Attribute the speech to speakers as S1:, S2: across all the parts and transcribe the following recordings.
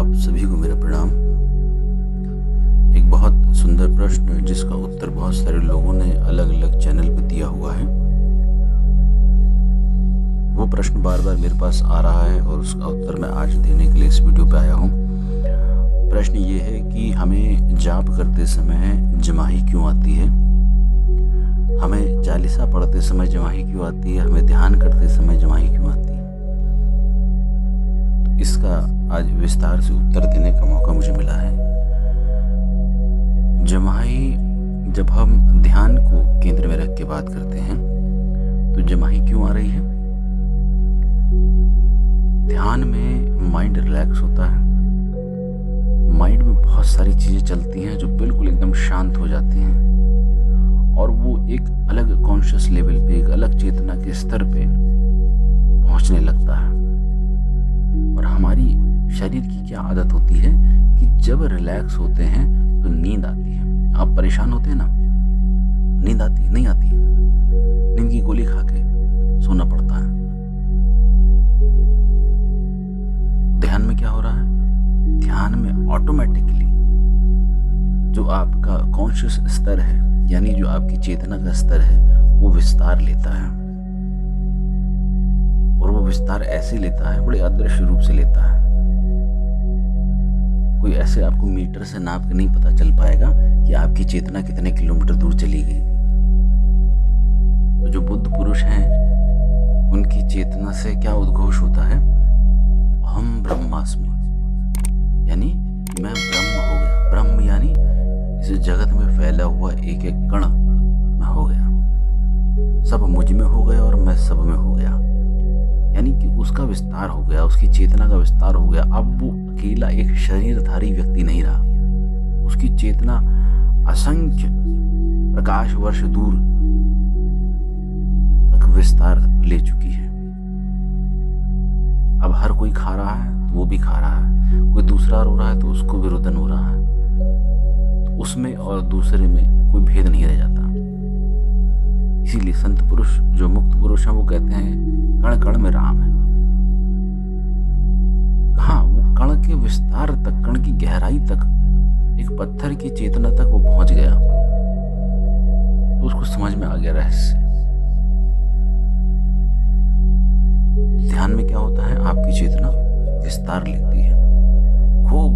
S1: आप सभी को मेरा प्रणाम। एक बहुत सुंदर प्रश्न जिसका उत्तर बहुत सारे लोगों ने अलग अलग चैनल पे दिया हुआ है। वो प्रश्न बार बार मेरे पास आ रहा है और उसका उत्तर मैं आज देने के लिए इस वीडियो पे आया हूँ। प्रश्न ये है कि हमें जाप करते समय जमाही क्यों आती है, हमें चालीसा पढ़ते समय जमाही क्यों आती है, हमें ध्यान करते समय जमाही क्यों आती है। इसका आज विस्तार से उत्तर देने का मौका मुझे मिला है। जमाही, जब हम ध्यान को केंद्र में रख के बात करते हैं तो जमाही क्यों आ रही है। ध्यान में माइंड रिलैक्स होता है, माइंड में बहुत सारी चीजें चलती हैं जो बिल्कुल एकदम शांत हो जाती हैं और वो एक अलग कॉन्शियस लेवल पे, एक अलग चेतना के स्तर पे पहुंचने लगता है। और हमारी शरीर की क्या आदत होती है कि जब रिलैक्स होते हैं तो नींद आती है। आप परेशान होते हैं ना, नींद आती है, नहीं आती है, नींद की गोली खा के सोना पड़ता है। ध्यान में क्या हो रहा है, ध्यान में ऑटोमेटिकली जो आपका कॉन्शियस स्तर है, यानी जो आपकी चेतना का स्तर है, वो विस्तार लेता है। और वो विस्तार ऐसे लेता है, बड़े अदृश्य रूप से लेता है। कोई ऐसे आपको मीटर से नाप के नहीं पता चल पाएगा कि आपकी चेतना कितने किलोमीटर दूर चली गई। तो जो बुद्ध पुरुष हैं, उनकी चेतना से क्या उद्घोष होता है, अहम ब्रह्मास्मि, यानी मैं ब्रह्म हो गया। ब्रह्म यानी इस जगत में फैला हुआ एक एक कण मैं हो गया, सब मुझ में हो गया और मैं सब में हो गया। यानी कि उसका विस्तार हो गया, उसकी चेतना का विस्तार हो गया। अब वो अकेला एक शरीरधारी व्यक्ति नहीं रहा, उसकी चेतना असंख्य प्रकाश वर्ष दूर तक विस्तार ले चुकी है। अब हर कोई खा रहा है तो वो भी खा रहा है, कोई दूसरा रो रहा है तो उसको भी रुदन हो रहा है। तो उसमें और दूसरे में कोई भेद नहीं रह जाता। इसीलिए संत पुरुष, जो मुक्त पुरुष हैं, वो कहते हैं कण कण में राम है। कहाँ, वो कण के विस्तार तक, कण की गहराई तक, एक पत्थर की चेतना तक वो पहुंच गया। तो उसको समझ में आ गया रहस्य। ध्यान में क्या होता है, आपकी चेतना विस्तार लेती है, खूब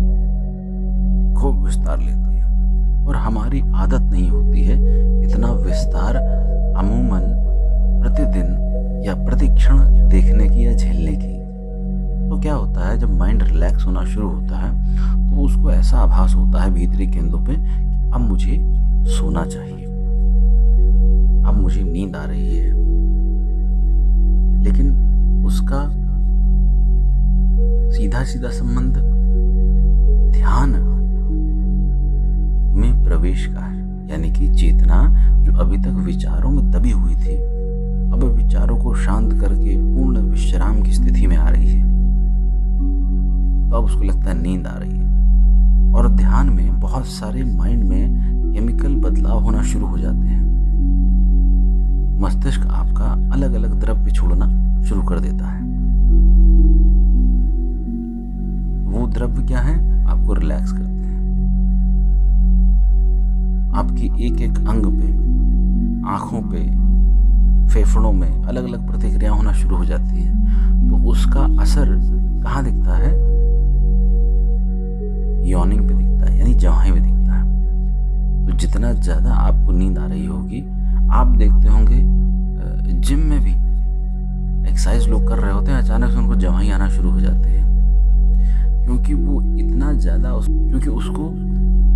S1: खूब विस्तार लेती है। और हमारी आदत नहीं होती है इतना विस्तार अमूमन प्रतिदिन या प्रतिक्षण देखने की या झेलने की। तो क्या होता है, जब माइंड रिलैक्स होना शुरू होता है तो उसको ऐसा आभास होता है भीतरी केंद्रों पे, अब मुझे सोना चाहिए, अब मुझे नींद आ रही है। लेकिन उसका सीधा सीधा संबंध ध्यान में प्रवेश का है। यानी कि चेतना जो अभी तक विचारों में दबी हुई थी, अब विचारों को शांत करके पूर्ण विश्राम की स्थिति में आ रही है। तो अब उसको लगता है नींद आ रही है। और ध्यान में बहुत सारे माइंड में केमिकल बदलाव होना शुरू हो जाते हैं। मस्तिष्क आपका अलग अलग द्रव्य छोड़ना शुरू कर देता है। वो द्रव्य क्या है, आपको रिलैक्स करते हैं। आपकी एक एक अंग पे, आंखों पे, फेफड़ों में अलग अलग प्रतिक्रिया होना शुरू हो जाती है। तो उसका असर कहाँ दिखता है, यॉनिंग पे दिखता है, यानी जमाही में दिखता है। तो जितना ज्यादा आपको नींद आ रही होगी, आप देखते होंगे जिम में भी एक्सरसाइज लोग कर रहे होते हैं, अचानक से उनको जमाही आना शुरू हो जाती है। क्योंकि वो इतना ज्यादा, क्योंकि उसको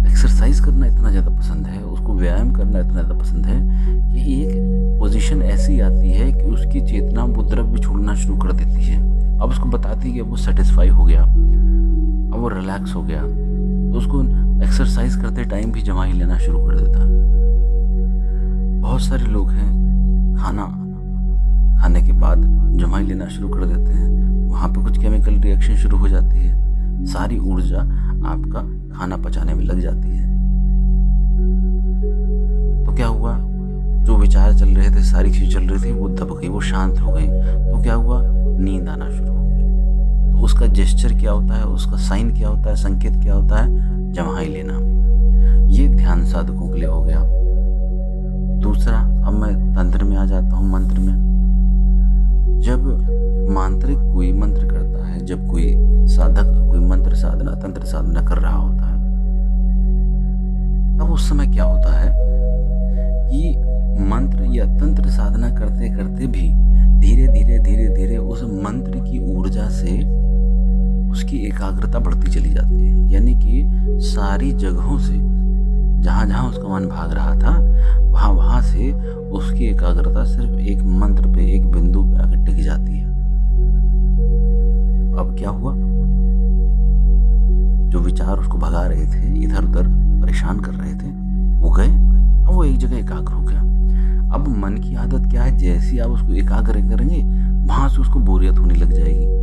S1: एक्सरसाइज करना इतना ज़्यादा पसंद है, उसको व्यायाम करना इतना ज़्यादा पसंद है कि एक पोजीशन ऐसी आती है कि उसकी चेतना वो द्रव्य छोड़ना शुरू कर देती है। अब उसको बताती है कि वो सेटिस्फाई हो गया, अब वो रिलैक्स हो गया, तो उसको एक्सरसाइज करते टाइम भी जमाही लेना शुरू कर देता है। बहुत सारे लोग हैं, खाना खाने के बाद जमाही लेना शुरू कर देते हैं, वहाँ पे कुछ केमिकल रिएक्शन शुरू हो जाती है, सारी ऊर्जा आपका खाना पचाने में लग जाती है। तो क्या हुआ, जो विचार चल रहे थे, सारी चीजें चल रही थी, वो दब गई, वो शांत हो गई। तो क्या हुआ, नींद आना शुरू हो गई। तो उसका जेस्चर क्या होता है, उसका साइन क्या होता है, संकेत क्या होता है, जम्हाई लेना। ये ध्यान साधकों के लिए हो गया। दूसरा, अब मैं तंत्र में आ जाता हूँ, मंत्र में। जब मांत्रिक कोई मंत्र करता है, जब कोई साधक कोई मंत्र साधना, तंत्र साधना कर रहा होता है, तब उस समय क्या होता है कि मंत्र या तंत्र साधना करते करते भी धीरे धीरे धीरे धीरे उस मंत्र की ऊर्जा से उसकी एकाग्रता बढ़ती चली जाती है। यानी कि सारी जगहों से, जहाँ जहाँ उसका मन भाग रहा था, वहाँ से उसकी एकाग्रता सिर्फ एक मंत्र पे, एक बिंदु पे आकर टिक जाती है। अब क्या हुआ, जो विचार उसको भगा रहे थे, इधर उधर परेशान कर रहे थे, वो गए। अब वो एक जगह एकाग्र हो गया। अब मन की आदत क्या है, जैसे ही आप उसको एकाग्र करेंगे, वहां से उसको बोरियत होने लग जाएगी।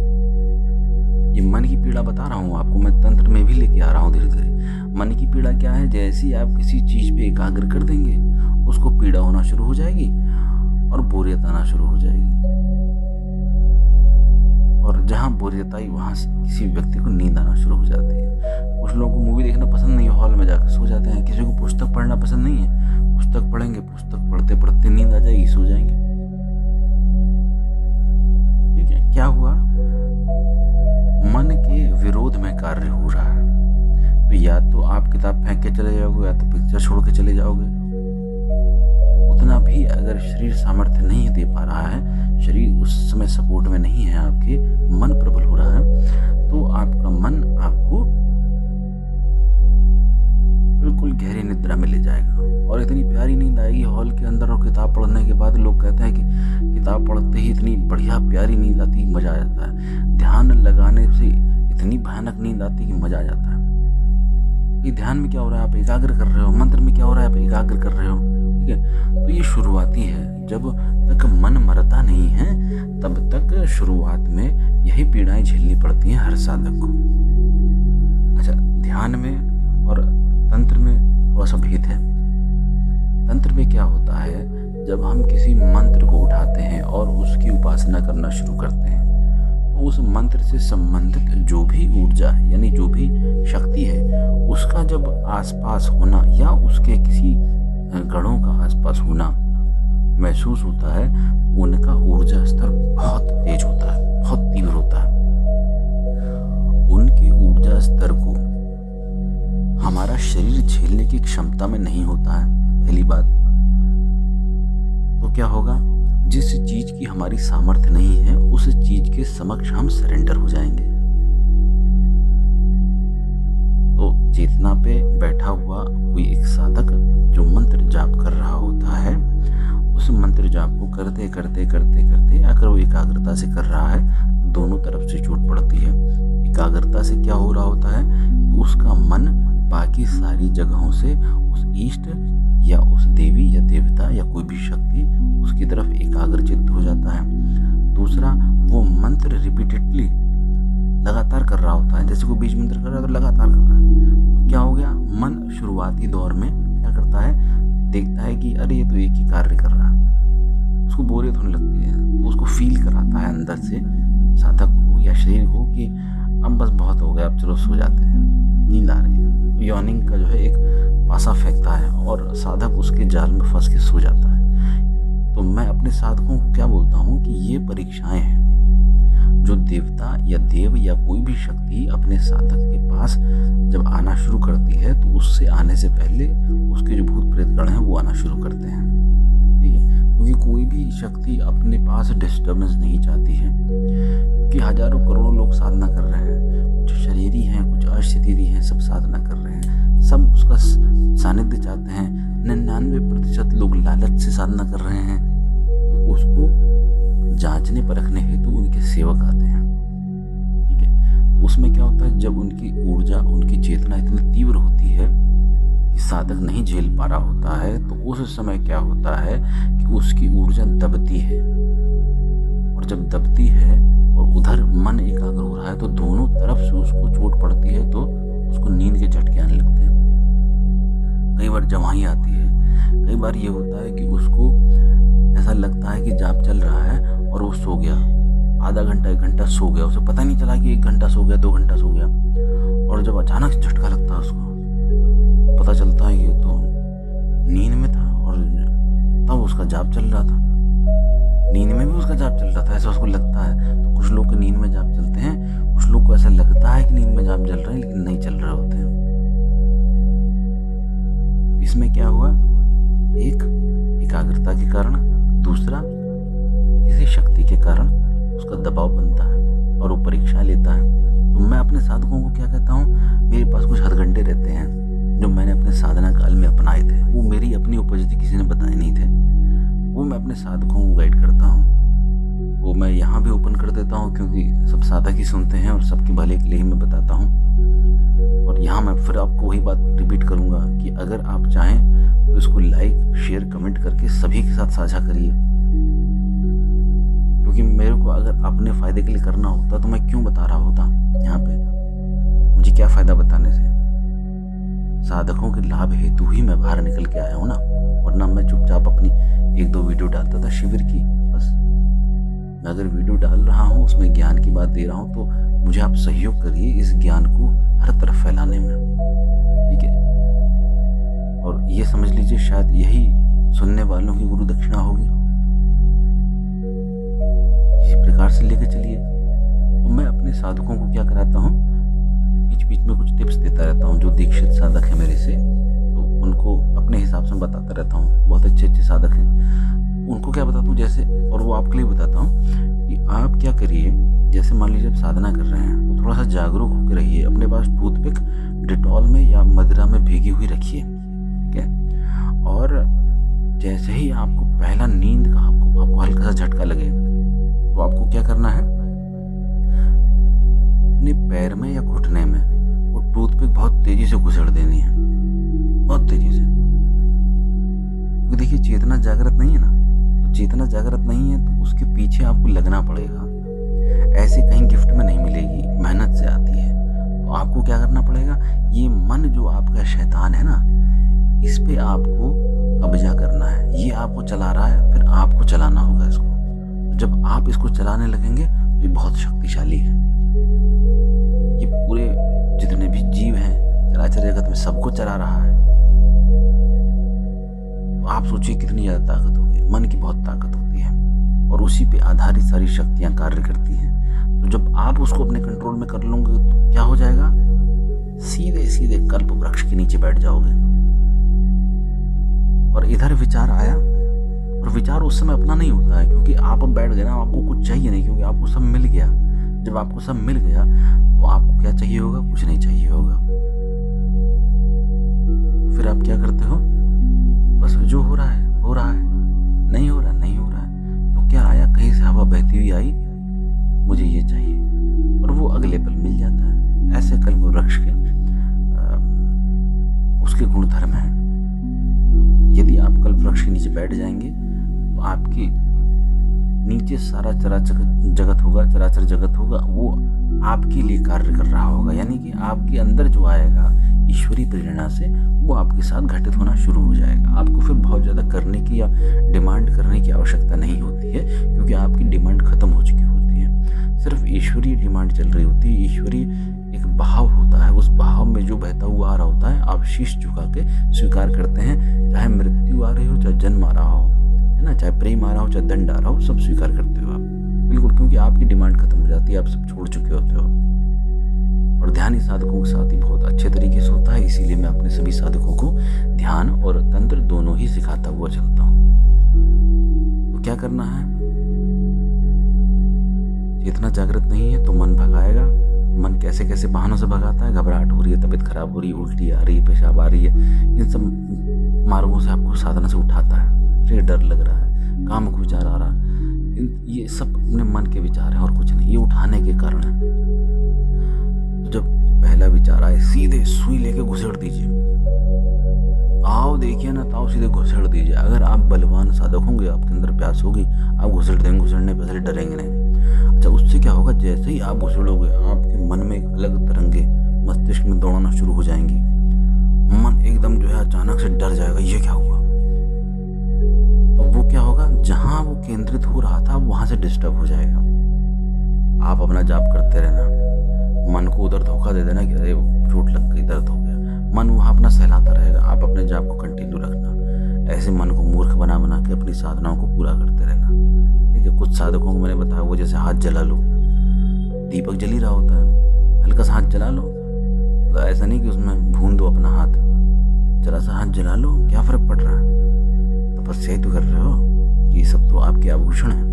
S1: ये मन की पीड़ा बता रहा हूँ आपको, मैं तंत्र में भी लेके आ रहा हूँ धीरे धीरे। मन की पीड़ा क्या है, जैसे ही आप किसी चीज पे एकाग्र कर देंगे, उसको पीड़ा होना शुरू हो जाएगी और बोरियत आना शुरू हो जाएगी। और जहाँ बोरियत आई, वहां से किसी व्यक्ति को नींद आना शुरू हो जाती है। कुछ लोगों को मूवी देखना पसंद नहीं है, हॉल में जाकर सो जाते हैं। किसी को पुस्तक पढ़ना पसंद नहीं है, पुस्तक पढ़ेंगे, पुस्तक पढ़ते पढ़ते नींद आ जाएगी, सो जाएंगे। ठीक है, क्या हुआ, मन के विरोध में कार्य हो रहा है। तो या तो आप किताब फेंक के चले जाओगे, या तो पिक्चर छोड़ के चले जाओगे। उतना भी अगर शरीर सामर्थ्य नहीं दे पा रहा है, शरीर उस समय सपोर्ट में नहीं है आपके, मन प्रबल हो रहा है, तो आपका मन आपको बिल्कुल गहरी निद्रा में ले जाएगा। और इतनी प्यारी नींद आएगी हॉल के अंदर, और किताब पढ़ने के बाद लोग कहते हैं कि किताब पढ़ते ही इतनी बढ़िया प्यारी नींद आती है, मजा आ जाता है। ध्यान लगाने से इतनी भयानक नींद आती है कि मजा आ जाता है। ये ध्यान में क्या हो रहा है, आप एकाग्र कर रहे हो। मंत्र में क्या हो रहा है, आप एकाग्र कर रहे हो। ठीक है, तो ये शुरुआती है। जब तक मन मरता नहीं है, तब तक शुरुआत में यही पीड़ाएं झेलनी पड़ती हैं हर साधक को। अच्छा, ध्यान में और तंत्र में थोड़ा सा भेद है। तंत्र में क्या होता है, जब हम किसी मंत्र को उठाते हैं और उसकी उपासना करना शुरू करते हैं, तो उस मंत्र से संबंधित जो भी ऊर्जा है, यानी जो भी शक्ति है, उसका जब आसपास होना या उसके किसी गणों का आसपास होना महसूस होता है, उनका ऊर्जा स्तर बहुत तेज होता है, बहुत तीव्र होता है। उनके ऊर्जा स्तर को हमारा शरीर झेलने की क्षमता में नहीं होता है, पहली बात। तो क्या होगा, जिस चीज की हमारी सामर्थ्य नहीं है, उस चीज के समक्ष हम सरेंडर हो जाएंगे। तो चेतना पे बैठा हुआ कोई एक साधक जो मंत्र जाप कर रहा होता है, उस मंत्र जाप को करते करते करते करते अगर वो एकाग्रता से कर रहा है, दोनों तरफ से चोट पड़ती है। एकाग्रता से क्या हो रहा होता है, उसका मन बाकी सारी जगहों से उस इष्ट या उस देवी या देवता या कोई भी शक्ति, उसकी तरफ एकाग्रचित्त हो जाता है। दूसरा, वो मंत्र रिपीटेडली लगातार कर रहा होता है। जैसे कोई बीज मंत्र कर रहा है तो लगातार कर रहा है, तो क्या हो गया, मन शुरुआती दौर में क्या करता है, देखता है कि अरे ये तो एक ही कार्य कर रहा है, उसको बोरियत होने लगती है। तो उसको फील कराता है अंदर से साधक को या शरीर को कि अब बस बहुत हो गया, अब चलो सो जाते हैं, नींद आ रही है। यॉर्निंग का जो है एक पासा फेंकता है और साधक उसके जाल में फंस के सो जाता है। तो मैं अपने साधकों को क्या बोलता हूँ कि ये परीक्षाएं हैं जो देवता या देव या कोई भी शक्ति अपने साधक के पास जब आना शुरू करती है, तो उससे आने से पहले उसके जो भूत प्रेत गण हैं वो आना शुरू करते हैं। ठीक है, क्योंकि कोई भी शक्ति अपने पास डिस्टर्बेंस नहीं चाहती है, क्योंकि हजारों करोड़ों लोग साधना कर रहे हैं, कुछ शरीरी हैं, कुछ अशरीरी हैं, सब साधना कर रहे हैं, सब उसका सानिध्य चाहते हैं। 99% लोग लालच से साधना कर रहे हैं, तो उसको जांचने परखने हेतु उनके सेवक आते हैं। ठीक है, तो उसमें क्या होता है, जब उनकी ऊर्जा, उनकी चेतना इतनी तीव्र होती है कि साधक नहीं झेल पा रहा होता है, तो उस समय क्या होता है कि उसकी ऊर्जा दबती है। और जब दबती है और उधर मन एकाग्र हो रहा है, तो दोनों तरफ से उसको चोट पड़ती है, तो उसको नींद के झटके आने लगते हैं। कई बार जमाई आती है, कई बार ये होता है कि उसको ऐसा लगता है कि जाप चल रहा है और वो सो गया, आधा घंटा 1 घंटा सो गया, उसे पता नहीं चला कि 1 घंटा सो गया, 2 घंटा सो गया। और जब अचानक से झटका लगता है उसको, पता चलता है ये तो नींद में था और तब उसका जाप चल रहा था। नींद में भी उसका जाप चल रहा था, ऐसा उसको लगता है। तो कुछ लोग को नींद में जाप चलते हैं, कुछ लोग को ऐसा लगता है कि नींद में जाप चल रहे हैं, लेकिन नहीं चल रहे होते हैं। इसमें क्या हुआ, एक एकाग्रता के कारण, दूसरा किसी शक्ति के कारण उसका दबाव बनता है और वो परीक्षा लेता है। तो मैं अपने साधकों को क्या कहता हूँ, मेरे पास कुछ हथकंडे रहते हैं जो मैंने अपने साधना काल में अपनाए थे। वो मेरी अपनी उपज थी, किसी ने बताए नहीं थे। वो मैं अपने साधकों को गाइड करता हूँ। वो मैं यहाँ भी ओपन कर देता हूँ क्योंकि सब साधक ही सुनते हैं और सबके भले के लिए ही मैं बताता हूँ। और यहाँ मैं फिर आपको वही बात रिपीट करूँगा कि अगर आप चाहें तो इसको लाइक, शेयर, कमेंट करके सभी के साथ साझा करिए। क्योंकि मेरे को अगर अपने फ़ायदे के लिए करना होता तो मैं क्यों बता रहा होता यहाँ पे, मुझे क्या फ़ायदा बताने से। साधकों के लाभ हेतु ही मैं बाहर निकल के आया हूँ ना, वरना मैं चुपचाप अपनी 1-2 वीडियो डालता था शिविर की, बस। मैं अगर वीडियो डाल रहा हूँ, उसमें ज्ञान की बात दे रहा हूँ, तो मुझे आप सहयोग करिए इस ज्ञान को हर तरफ फैलाने में, ठीक है। और ये समझ लीजिए शायद यही सुनने वालों की गुरु दक्षिणा होगी। इसी प्रकार से लेकर चलिए। तो मैं अपने साधकों को क्या कराता हूँ, बीच बीच में कुछ टिप्स देता रहता हूँ। जो दीक्षित साधक है मेरे से, तो उनको अपने हिसाब से बताता रहता हूँ। बहुत अच्छे अच्छे साधक हैं, उनको क्या बताता हूँ जैसे, और वो आपके लिए बताता हूँ कि आप क्या करिए। जैसे मान लीजिए आप साधना कर रहे हैं तो थोड़ा सा जागरूक होकर रहिए। अपने पास टूथपिक डिटॉल में या मदिरा में भीगी हुई रखिए, ठीक है। और जैसे ही आपको पहला नींद का आपको हल्का सा झटका लगे, तो आपको क्या करना है, अपने पैर में या घुटने में वो टूथपिक बहुत तेजी से घुसेड़ देनी है, बहुत तेजी से। क्योंकि देखिए चेतना जागृत नहीं है ना, तो चेतना जागृत नहीं है तो उसके पीछे आपको लगना पड़ेगा। ऐसे कहीं गिफ्ट में नहीं मिलेगी, मेहनत से आती है। तो आपको क्या करना पड़ेगा, ये मन जो आपका शैतान है ना, इस पे आपको कब्जा करना है। ये आपको चला रहा है, फिर आपको चलाना होगा इसको। जब आप इसको चलाने लगेंगे तो ये बहुत शक्तिशाली है। ये पूरे जितने भी जीव हैं चराचर जगत में सबको चला रहा है। तो आप सोचिए कितनी ज़्यादा ताकत होगी। मन की बहुत ताकत होती है और उसी पे आधारित सारी शक्तियाँ कार्य करती हैं। तो जब आप उसको अपने कंट्रोल में कर लोगे तो क्या हो जाएगा, सीधे सीधे कल्प वृक्ष के नीचे बैठ जाओगे। और इधर विचार आया, और विचार उस समय अपना नहीं होता है, क्योंकि आप अब बैठ गए ना, आपको कुछ चाहिए नहीं, क्योंकि आपको सब मिल गया। जब आपको सब मिल गया तो आपको क्या चाहिए होगा, कुछ नहीं चाहिए होगा। फिर आप क्या करते हो, बस जो हो रहा है हो रहा है, नहीं हो रहा नहीं हो रहा है। तो क्या आया, कहीं से हवा बहती हुई आई, मुझे ये चाहिए, और वो अगले पल मिल जाता है। ऐसे कल्प वृक्ष के उसके गुणधर्म हैं। यदि आप कल्प वृक्ष के नीचे बैठ जाएंगे तो आपकी नीचे सारा चराचर जगत होगा, वो आपके लिए कार्य कर रहा होगा। यानी कि आपके अंदर जो आएगा ईश्वरीय प्रेरणा से, वो आपके साथ घटित होना शुरू हो जाएगा। आपको फिर बहुत ज़्यादा करने की या डिमांड करने की आवश्यकता नहीं होती है, क्योंकि आपकी डिमांड खत्म हो चुकी होती है। सिर्फ ईश्वरीय डिमांड चल रही होती है। ईश्वरीय एक बहाव होता है, उस बहाव में जो बहता हुआ आ रहा होता है, आप शीश झुका के स्वीकार करते हैं। चाहे मृत्यु आ रही हो, चाहे जन्म आ रहा हो, है ना, चाहे प्रेम आ रहा हो, चाहे दंड आ रहा हो, सब स्वीकार करते हो आप, बिल्कुल। क्योंकि आपकी डिमांड खत्म हो जाती है, आप सब छोड़ चुके होते हो। और ध्यान ही साधकों के साथ ही बहुत अच्छे तरीके से होता है। इसीलिए मैं अपने सभी साधकों को ध्यान और तंत्र दोनों ही सिखाता हुआ चलता हूँ। तो क्या करना है, चेतना जागृत नहीं है तो मन भगाएगा। मन कैसे कैसे बहानों से भगाता है, घबराहट हो रही है, तबीयत खराब हो रही है, उल्टी आ रही है, पेशाब आ रही है, इन सब मार्गों से आपको साधना से उठाता है। फिर डर लग रहा है, कामुक विचार आ रहा है, ये सब अपने मन के विचार हैं और कुछ नहीं, ये उठाने के कारण है। तो जब पहला विचार आए, सीधे सुई लेके घुसेड़ दीजिए। आओ देखिए ना, ताओ सीधे घुसेड़ दीजिए। अगर आप बलवान साधक होंगे, आपके अंदर प्यास होगी, आप घुसेड़ देंगे, घुसेड़ने पे डरेंगे नहीं। अच्छा, उससे क्या होगा, जैसे ही आप घुसेड़ोगे, आपके मन में एक अलग तरंगे मस्तिष्क में दौड़ना शुरू हो जाएंगी। मन एकदम जो है अचानक से डर जाएगा, ये क्या हुआ। तो वो क्या होगा, जहां वो केंद्रित हो रहा था वहां से डिस्टर्ब हो जाएगा। आप अपना जाप करते रहना, मन को उधर धोखा दे देना कि अरे चोट लग गई, दर्द हो गया, मन वहाँ अपना सहलाता रहेगा। आप अपने जाप को कंटिन्यू रखना, ऐसे मन को मूर्ख बना बना के अपनी साधनाओं को पूरा करते रहना। ठीक है, कुछ साधकों को मैंने बताया वो जैसे हाथ जला लो, दीपक जल ही रहा होता है, हल्का सा हाथ जला लो, तो ऐसा नहीं कि उसमें भून दो अपना हाथ, जरा सा हाथ जला लो, क्या फ़र्क पड़ रहा है, तपस्या ही तो कर रहे हो, ये सब तो आपके आभूषण हैं।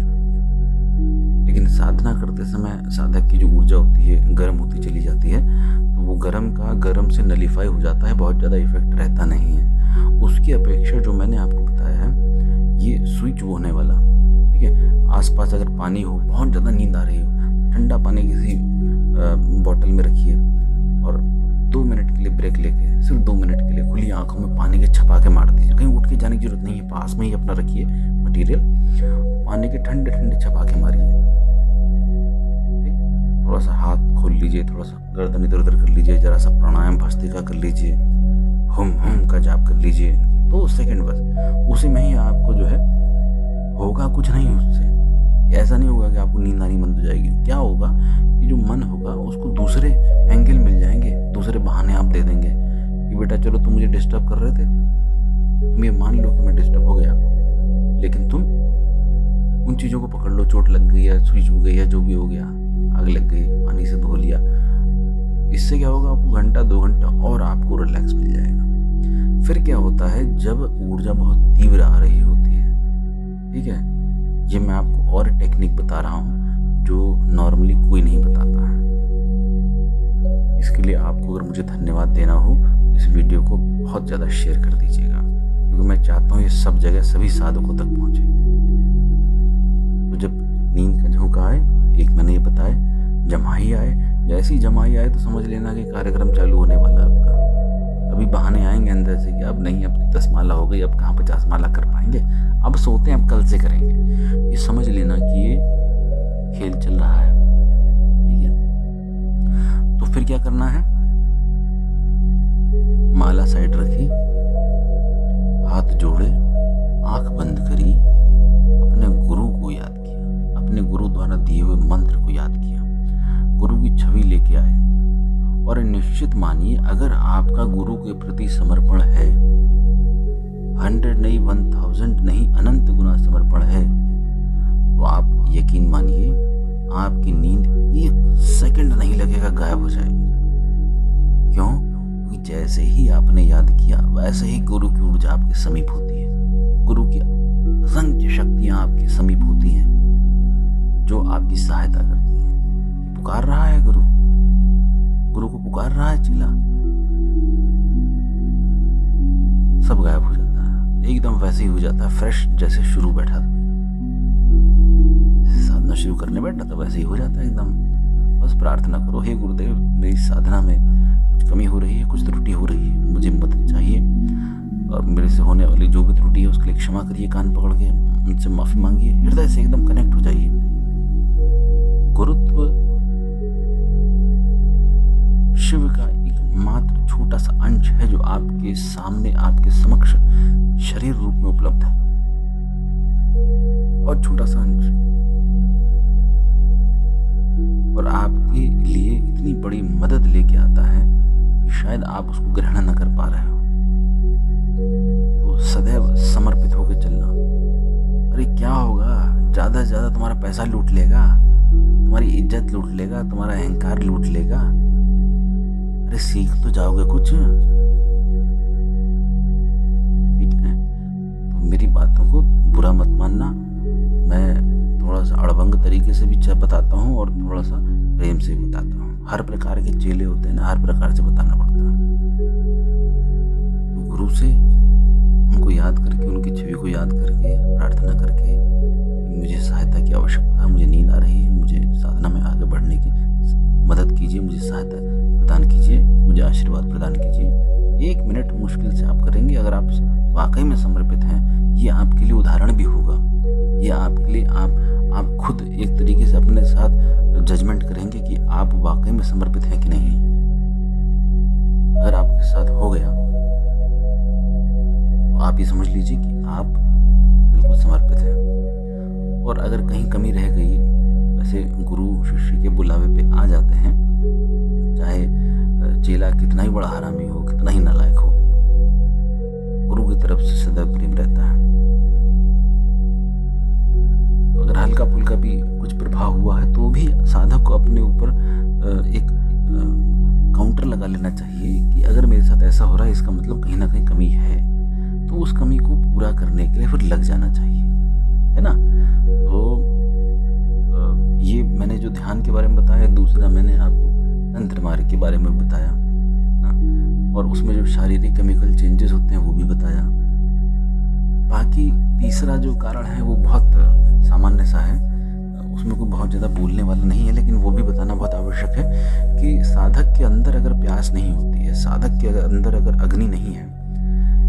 S1: लेकिन साधना करते समय साधक की जो ऊर्जा होती है गर्म होती चली जाती है, तो वो गर्म से नलीफाई हो जाता है, बहुत ज़्यादा इफेक्ट रहता नहीं है। उसकी अपेक्षा जो मैंने आपको बताया है, ये स्विच होने वाला, ठीक है, आसपास अगर पानी हो, बहुत ज़्यादा नींद आ रही हो, ठंडा पानी किसी बॉटल में रखिए और 2 मिनट के लिए ब्रेक लेके, सिर्फ 2 मिनट के लिए खुली आंखों में पानी के छपाके मार दीजिए। कहीं उठ के जाने की जरूरत नहीं है, पास में ही अपना रखिए मटेरियल, पानी के ठंडे ठंडे छपाके मारिए। थोड़ा सा हाथ खोल लीजिए, थोड़ा सा गर्दन इधर उधर कर लीजिए, जरा सा प्राणायाम भस्त्रिका कर लीजिए, हुम का जाप कर लीजिए, 2 सेकंड बस। उसी में ही आपको जो है होगा कुछ नहीं, उससे ऐसा नहीं होगा कि आपको नींद आनी बंद हो जाएगी। क्या होगा कि जो मन होगा उसको दूसरे एंगल मिल जाएंगे, दूसरे बहाने आप दे देंगे कि बेटा चलो तुम मुझे डिस्टर्ब कर रहे थे, तुम ये मान लो कि मैं डिस्टर्ब हो गया, लेकिन तुम उन चीज़ों को पकड़ लो, चोट लग गई है, स्विच हो गई है, जो भी हो गया, आग लग गई, पानी से धो लिया, इससे क्या होगा, आपको घंटा 2 घंटा और आपको रिलैक्स मिल जाएगा। फिर क्या होता है, जब ऊर्जा बहुत तीव्र आ रही होती है, ठीक है, ये मैं आपको और टेक्निक बता रहा हूँ जो नॉर्मली कोई नहीं बताता है। इसके लिए आपको अगर मुझे धन्यवाद देना हो, इस वीडियो को बहुत ज़्यादा शेयर कर दीजिएगा, क्योंकि मैं चाहता हूँ ये सब जगह सभी साधकों तक पहुँचे। तो जब नींद का झोंका आए, एक मैंने ये बताया, जमाई आए, जैसे ही जमाई आए तो समझ लेना कि कार्यक्रम चालू होने वाला है आपका। अभी बहाने आएंगे अंदर से कि अब नहीं, अब 10 माला हो गई, अब कहाँ 50 माला कर पाएंगे, अब सोते हैं, अब कल से करेंगे। ये समझ लेना कि ये खेल चल रहा है, ठीक है। तो फिर क्या करना है, माला साइड रखी, हाथ जोड़े, आंख बंद करी, अपने गुरु को याद किया, अपने गुरु द्वारा दिए हुए मंत्र को याद किया, गुरु की छवि लेके आए और निश्चित मानिए अगर आपका गुरु के प्रति समर्पण है, 100 नहीं, 1000 नहीं, अनंत गुना समर्पण है, तो आप यकीन मानिए आपकी नींद 1 सेकंड नहीं लगेगा गायब हो जाएगी। क्यों? क्योंकि जैसे ही आपने याद किया वैसे ही गुरु की ऊर्जा आपके समीप होती है, गुरु की असंख्य शक्तियां आपके समीप होती हैं जो आपकी सहायता करती हैं। पुकार रहा है गुरु, गुरु को पुकार रहा है चीला, सब गायब हो जाता है, एकदम वैसे ही हो जाता है, फ्रेश जैसे शुरू बैठा था, साधना शुरू करने बैठा था वैसे ही हो जाता है एकदम। बस प्रार्थना करो, हे गुरुदेव मेरी साधना में कुछ कमी हो रही है, कुछ त्रुटि हो रही है, मुझे मदद चाहिए और मेरे से होने वाली जो भी त्रुटि है उसके लिए क्षमा करिए, कान पकड़ के उनसे माफ़ी मांगिए, हृदय से एकदम कनेक्ट हो जाइए। गुरुत्व शिव का एक मात्र छोटा सा अंश है जो आपके सामने, आपके समक्ष शरीर रूप में उपलब्ध है, और छोटा सा अंश, और आपके लिए इतनी बड़ी मदद लेके आता है कि शायद आप उसको ग्रहण न कर पा रहे हो। तो सदैव समर्पित होकर चलना। अरे क्या होगा, ज़्यादा से ज़्यादा तुम्हारा पैसा लूट लेगा, तुम्हारी इज्जत लूट लेगा, तुम्हारा अहंकार लूट लेगा, अरे सीख तो जाओगे कुछ, ठीक है। तो मेरी बातों को बुरा मत मानना, मैं थोड़ा सा अड़भंग तरीके से भी बताता हूँ और थोड़ा सा प्रेम से भी बताता हूँ। हर प्रकार के चेले होते हैं ना, हर प्रकार से बताना पड़ता है। तो गुरु से उनको याद करके, उनकी छवि को याद करके, प्रार्थना करके, मुझे सहायता की आवश्यकता है, मुझे नींद आ रही है, मुझे साधना में आगे बढ़ने की मदद कीजिए, मुझे सहायता प्रदान कीजिए, मुझे आशीर्वाद प्रदान कीजिए। 1 मिनट मुश्किल से आप करेंगे, अगर आप वाकई में समर्पित हैं, ये आपके लिए उदाहरण भी होगा, ये आपके लिए आप खुद एक तरीके से अपने साथ जजमेंट करेंगे कि आप वाकई में समर्पित हैं कि नहीं। अगर आपके साथ हो गया तो आप ये समझ लीजिए कि आप बिल्कुल समर्पित हैं, और अगर कहीं कमी रह गई, ऐसे गुरु शिष्य के बुलावे पे आ जाते हैं, चाहे चेला कितना ही बड़ा हरामी हो, कितना ही नालायक हो, गुरु की तरफ से सदैव प्रेम रहता है। तो अगर हल्का फुल्का भी कुछ प्रभाव हुआ है तो भी साधक को अपने ऊपर एक काउंटर लगा लेना चाहिए कि अगर मेरे साथ ऐसा हो रहा है इसका मतलब कहीं ना कहीं कमी है, तो उस कमी को पूरा करने के लिए फिर लग जाना चाहिए, है ना। तो ये मैंने जो ध्यान के बारे में बताया, दूसरा मैंने आपको तंत्र मार्ग के बारे में बताया ना, और उसमें जो शारीरिक केमिकल चेंजेस होते हैं वो भी बताया। बाकी तीसरा जो कारण है वो बहुत सामान्य सा है, उसमें कोई बहुत ज़्यादा बोलने वाला नहीं है, लेकिन वो भी बताना बहुत आवश्यक है कि साधक के अंदर अगर प्यास नहीं होती है, साधक के अंदर अगर अग्नि नहीं है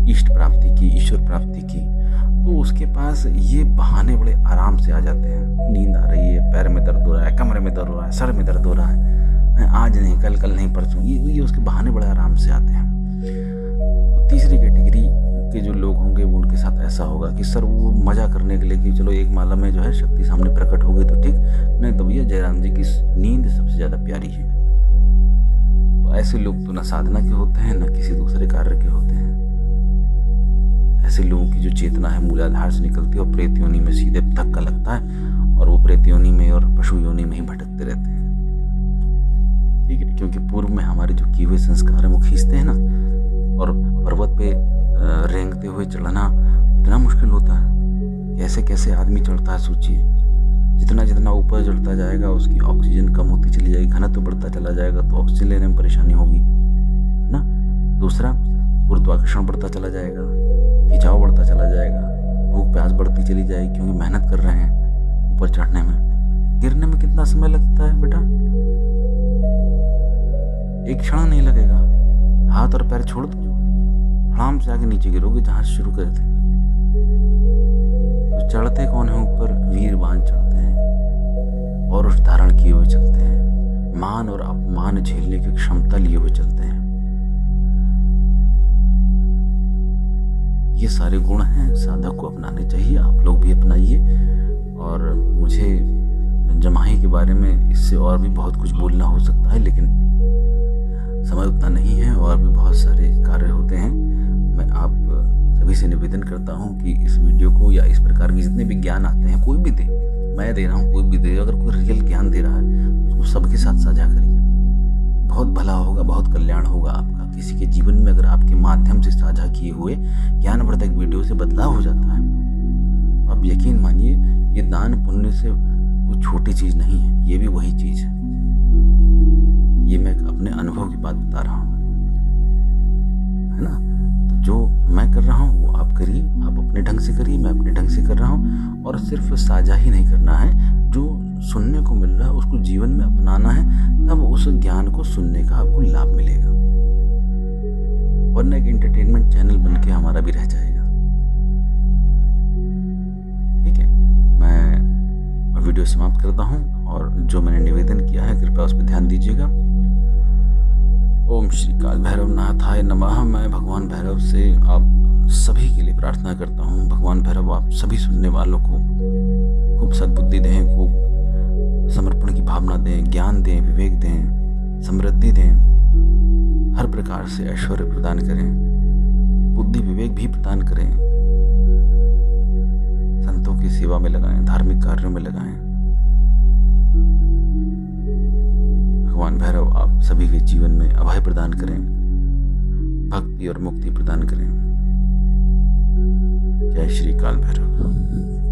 S1: इष्ट प्राप्ति की, ईश्वर प्राप्ति की, तो उसके पास ये बहाने बड़े आराम से आ जाते हैं। नींद आ रही है, पैर में दर्द हो रहा है, कमरे में दर्द हो रहा है, सर में दर्द हो रहा है, आज नहीं कल, कल नहीं परसों, ये उसके बहाने बड़े आराम से आते हैं। तो तीसरी कैटेगरी के जो लोग होंगे वो उनके साथ ऐसा होगा कि सर वो मज़ा करने के लिए कि चलो एक माला में जो है शक्ति सामने प्रकट हो गई तो ठीक, नहीं तो भैया जयराम जी की नींद सबसे ज़्यादा प्यारी है। तो ऐसे लोग तो ना साधना के होते हैं ना किसी दूसरे कार्य के होते हैं। ऐसे लोगों की जो चेतना है मूलाधार से निकलती है और प्रेत योनि में सीधे धक्का लगता है और वो प्रेत योनि में और पशु योनि में ही भटकते रहते हैं, ठीक है। क्योंकि पूर्व में हमारे जो किए हुए संस्कार हैं वो खींचते हैं ना, और पर्वत पे रेंगते हुए चढ़ना इतना मुश्किल होता है, कैसे कैसे आदमी चढ़ता है सोचिए। जितना जितना ऊपर चढ़ता जाएगा उसकी ऑक्सीजन कम होती चली जाएगी, घनत्व बढ़ता चला जाएगा तो ऑक्सीजन लेने में परेशानी होगी ना। दूसरा, गुरुत्वाकर्षण बढ़ता चला जाएगा, खिंचाव बढ़ता चला जाएगा, भूख प्यास बढ़ती चली जाएगी, क्योंकि मेहनत कर रहे हैं ऊपर चढ़ने में। गिरने में कितना समय लगता है बेटा? एक क्षण नहीं लगेगा, हाथ और पैर छोड़ दो, आराम से आगे नीचे गिरोगे जहां से शुरू करे थे। तो चढ़ते कौन है ऊपर? वीरवान चढ़ते हैं, पौरुष धारण किए हुए चलते हैं, मान और अपमान झेलने की क्षमता लिए हुए चलते हैं। ये सारे गुण हैं, साधक को अपनाने चाहिए, आप लोग भी अपनाइए। और मुझे जमाही के बारे में इससे और भी बहुत कुछ बोलना हो सकता है, लेकिन समय उतना नहीं है और भी बहुत सारे कार्य होते हैं। मैं आप सभी से निवेदन करता हूं कि इस वीडियो को या इस प्रकार के जितने भी ज्ञान आते हैं, कोई भी दे, मैं दे रहा हूं, कोई भी दे, अगर कोई रियल ज्ञान दे रहा है उसको सबके साथ साझा करिए। बहुत भला होगा, बहुत कल्याण होगा आपका। किसी के जीवन में अगर आपके माध्यम से साझा किए हुए ज्ञानवर्धक वीडियो से बदलाव हो जाता है, तो आप यकीन मानिए ये दान पुण्य से कोई छोटी चीज़ नहीं है, ये भी वही चीज़ है। ये मैं अपने अनुभव की बात बता रहा हूँ, है ना। तो जो मैं कर रहा हूँ वो आप करिए, आप अपने ढंग से करिए, मैं अपने ढंग से कर रहा हूँ। और सिर्फ साझा ही नहीं करना है, जो सुनने को मिल रहा है उसको जीवन में अपनाना है, तब उस ज्ञान को सुनने का आपको लाभ मिलेगा, वरना एक एंटरटेनमेंट चैनल बन के हमारा भी रह जाएगा। ठीक है, मैं वीडियो समाप्त करता हूँ और जो मैंने निवेदन किया है कृपया उस पर ध्यान दीजिएगा। ओम श्री काल भैरव नाथाय नमः। मैं भगवान भैरव से आप सभी के लिए प्रार्थना करता हूँ। भगवान भैरव आप सभी सुनने वालों को खूब सद्बुद्धि दें, खूब समर्पण की भावना दें, ज्ञान दें, विवेक दें, समृद्धि दें, हर प्रकार से ऐश्वर्य प्रदान करें, बुद्धि विवेक भी प्रदान करें, संतों की सेवा में लगाएं, धार्मिक कार्यों में लगाएं। भगवान भैरव आप सभी के जीवन में अभय प्रदान करें, भक्ति और मुक्ति प्रदान करें। जय श्री काल भैरव।